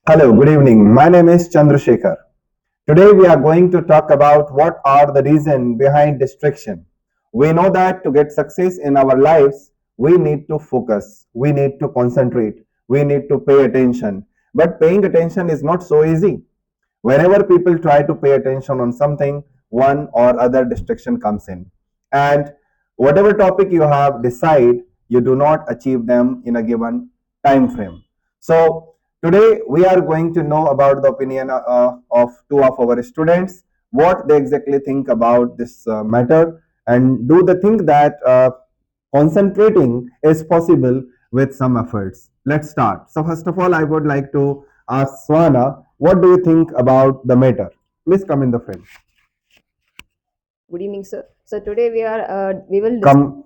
Hello, good evening. My name is Shekhar. Today we are going to talk about what are the reasons behind distraction. We know that to get success in our lives, we need to focus, we need to concentrate, we need to pay attention. But paying attention is not so easy. Whenever people try to pay attention on something, one or other distraction comes in. And whatever topic you have decide, you do not achieve them in a given time frame. So today we are going to know about the opinion of two of our students, what they exactly think about this matter, and do they think that concentrating is possible with some efforts. Let's start. So first of all, I would like to ask Swana, what do you think about the matter? Please come in the frame. Good evening, sir. So today we will Come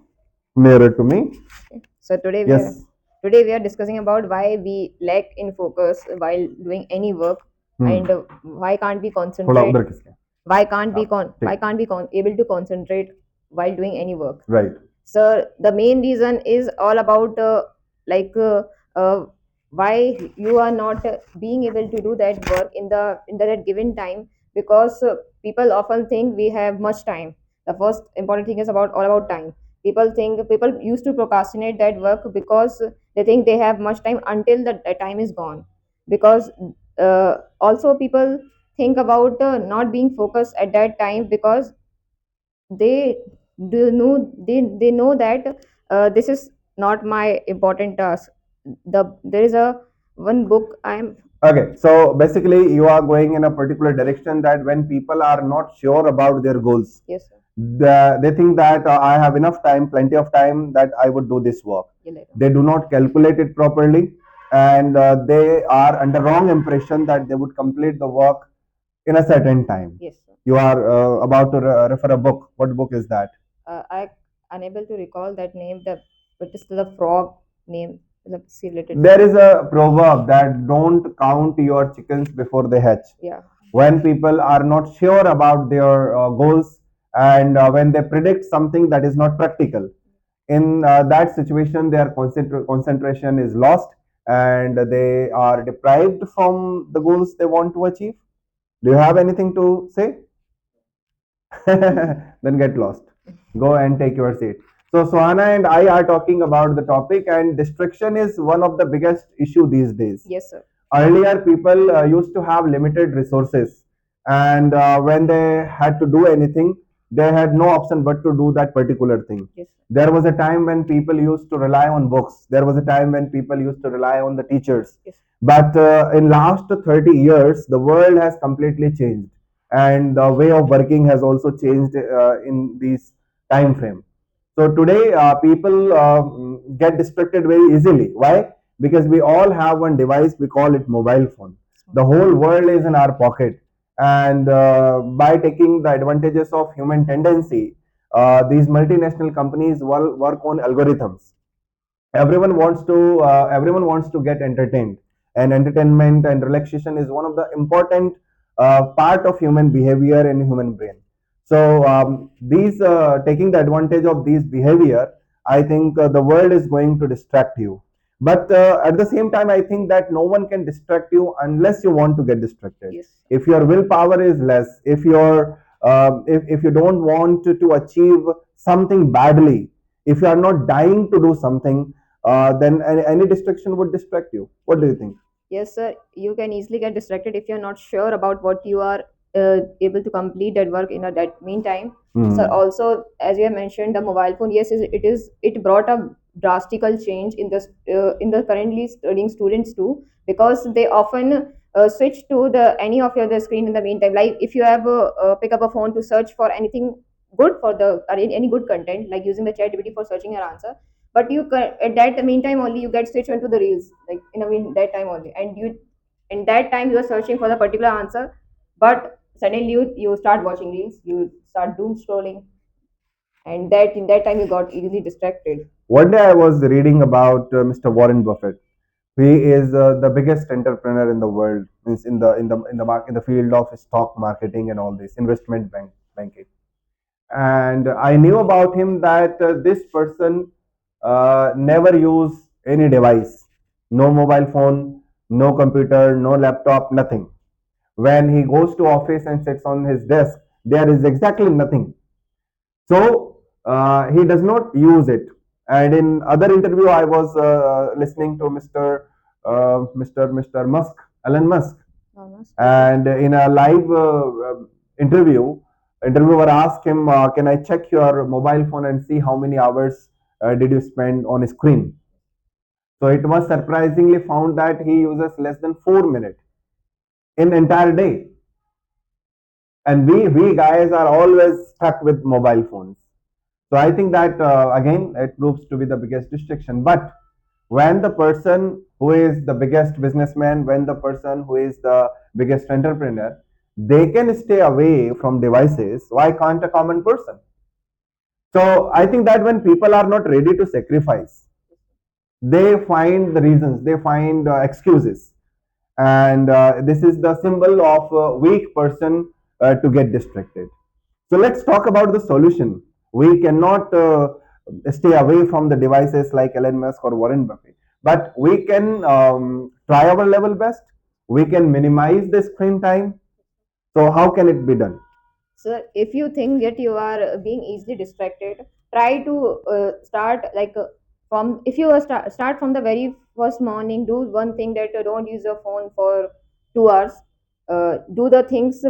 nearer to me. so Yes. today we are discussing about why we lack in focus while doing any work, and why can't we थोड़ा concentrate? उधर खिसके. Why ठीक. can't we able to concentrate while doing any work? Right. So the main reason is all about like uh, why you are not being able to do that work in the that given time, because people often think we have much time. The first important thing is about all about time. People used to procrastinate that work because they think they have much time until the time is gone. Because also people think about not being focused at that time, because they they know that this is not my important task. There is a one book I'm. Okay, so basically, you are going in a particular direction that when people are not sure about their goals, Yes, sir. they think that I have enough time, plenty of time, that I would do this work. Yeah, later. They do not calculate it properly, and they are under wrong impression that they would complete the work in a certain time. Yes, sir. You are about to refer a book. What book is that? I unable to recall that name. But it's the frog name. See related. There is a proverb that don't count your chickens before they hatch. Yeah. When people are not sure about their goals, and when they predict something that is not practical, in that situation their concentration is lost, and they are deprived from the goals they want to achieve. Do you have anything to say? Then get lost. Go and take your seat. So Suhana and I are talking about the topic, and distraction is one of the biggest issue these days. Yes, sir. Earlier, people used to have limited resources, and when they had to do anything, they had no option but to do that particular thing. Yes, sir. There was a time when people used to rely on books. There was a time when people used to rely on the teachers. Yes. But in last 30 years, the world has completely changed, and the way of working has also changed in this time frame. So today, people get distracted very easily. Why? Because we all have one device, we call it mobile phone. The whole world is in our pocket, and by taking the advantages of human tendency, these multinational companies work on algorithms. Everyone wants to get entertained, and entertainment and relaxation is one of the important part of human behavior and human brain. So these taking the advantage of these behavior, I think the world is going to distract you. But at the same time, I think that no one can distract you unless you want to get distracted. Yes. If your willpower is less, if you don't want to achieve something badly, if you are not dying to do something, then any distraction would distract you. What do you think? Yes, sir. You can easily get distracted if you're not sure about what you are able to complete that work in a that meantime. So also, as you have mentioned, the mobile phone, yes, it brought a drastical change in the currently studying students too, because they often switch to the any of your the screen in the meantime. Like if you have pick up a phone to search for anything good for the or any good content, like using the chat GPT for searching your answer, but at that meantime only you get switched into the reels, like in a mean that time only, and you in that time you are searching for the particular answer, but suddenly you start watching reels, you start doom scrolling, and that in that time you got easily distracted. One day I was reading about Mr. Warren Buffett. He is the biggest entrepreneur in the world, means in the field of stock marketing and all this investment banking. And I knew about him that this person never use any device, no mobile phone, no computer, no laptop, nothing. When he goes to office and sits on his desk, there is exactly nothing. So he does not use it. And in other interview, I was listening to Mr. Musk, Elon Musk, and in a live interview, interviewer asked him, "Can I check your mobile phone and see how many hours did you spend on a screen?" So it was surprisingly found that he uses less than 4 minutes in entire day, and we guys are always stuck with mobile phones. So I think that again it proves to be the biggest distraction. But when the person who is the biggest businessman, when the person who is the biggest entrepreneur, they can stay away from devices, why can't a common person? So I think that when people are not ready to sacrifice, they find the reasons, they find excuses, and this is the symbol of a weak person to get distracted. So let's talk about the solution. We cannot stay away from the devices like Elon Musk or Warren Buffett, but we can try our level best. We can minimize the screen time. So how can it be done? So if you think that you are being easily distracted, try to start like from if you start from the very first morning, do one thing that don't use your phone for 2 hours. Do the things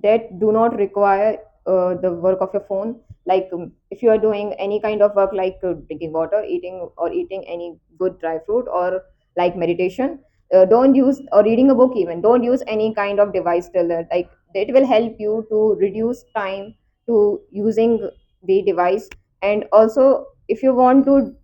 that do not require the work of your phone. Like if you are doing any kind of work like drinking water, eating any good dry fruit, or like meditation, don't use, or reading a book even, don't use any kind of device till that. Like it will help you to reduce time to using the device. And also if you want to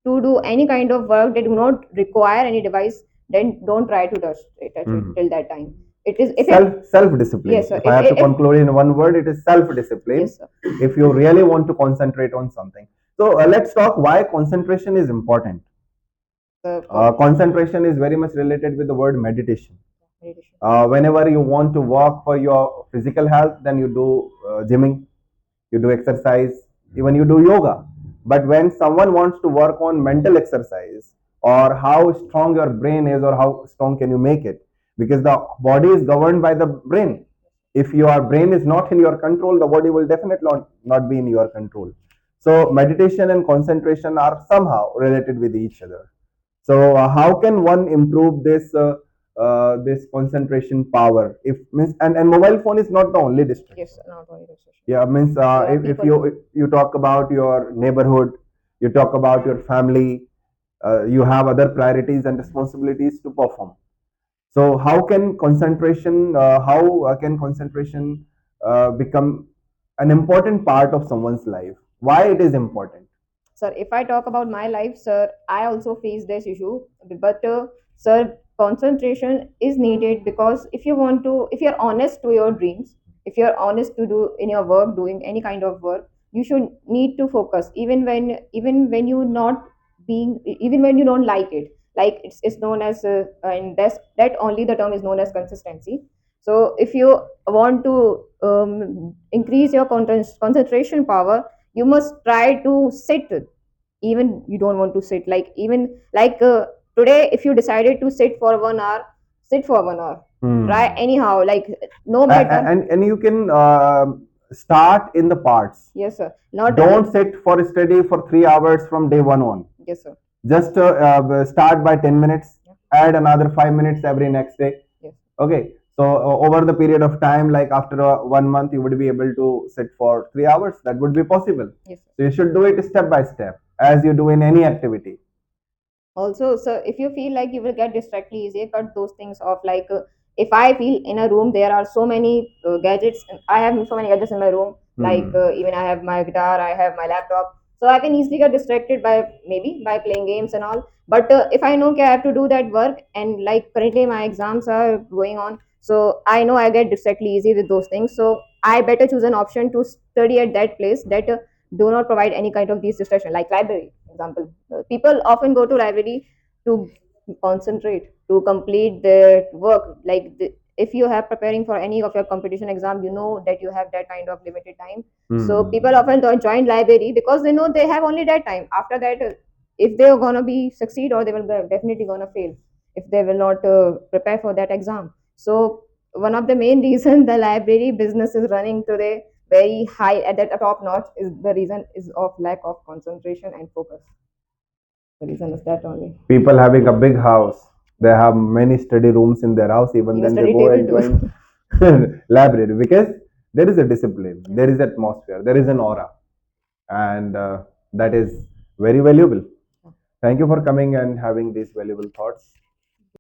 do any kind of work that do not require any device, then don't try to touch it till that time. It is if it Self discipline. Yes, sir. If I have to conclude in one word, it is self discipline. Yes, sir. If you really want to concentrate on something. So let's talk why concentration is important. Concentration is very much related with the word meditation. Meditation. Whenever you want to work for your physical health, then you do gymming, you do exercise, even you do yoga. But when someone wants to work on mental exercise, or how strong your brain is, or how strong can you make it, because the body is governed by the brain. If your brain is not in your control, the body will definitely not be in your control. So meditation and concentration are somehow related with each other. So how can one improve this concentration power? If means and mobile phone is not the only distraction. Yes, not only distraction. Yeah, means if you talk about your neighborhood, you talk about your family, you have other priorities and responsibilities to perform. So how can concentration become an important part of someone's life? Why it is important? Sir, if I talk about my life, sir, I also face this issue. But sir, concentration is needed, because if you're honest to your dreams, if you're honest to do in your work, doing any kind of work, you should need to focus, even when you not even when you don't like it. Like it's known as and that only the term is known as consistency. So if you want to increase your concentration power, you must try to sit, even you don't want to sit, like even like today if you decided to sit for 1 hour, sit for 1 hour. Try anyhow, like no matter. And you can start in the parts. Yes, sir. Not Don't sit for study for 3 hours from day one on. Yes, sir. Just start by 10 minutes, add another 5 minutes every next day. Yes. Okay, so over the period of time, like after 1 month, you would be able to sit for 3 hours. That would be possible. Yes, sir. So you should do it step by step, as you do in any activity. Also, so if you feel like you will get distracted easily, cut those things off. Like if I feel in a room there are so many gadgets, I have so many gadgets in my room. Like even I have my guitar, I have my laptop, so I can easily get distracted by maybe by playing games and all. But if I know, okay, I have to do that work, and like currently my exams are going on, so I know I get distracted easy with those things. So I better choose an option to study at that place that do not provide any kind of these distraction, like library example. People often go to library to concentrate, to complete their work. Like if you have preparing for any of your competition exam, you know that you have that kind of limited time. So people often don't join library because they know they have only that time. After that, if they're gonna be succeed, or they will definitely gonna fail if they will not prepare for that exam. So one of the main reasons the library business is running today very high at the top notch is the reason is of lack of concentration and focus. The reason is that only. People having a big house, they have many study rooms in their house, even then they study go table and too. join library because there is a discipline, there is atmosphere, there is an aura, and that is very valuable. Thank you for coming and having these valuable thoughts.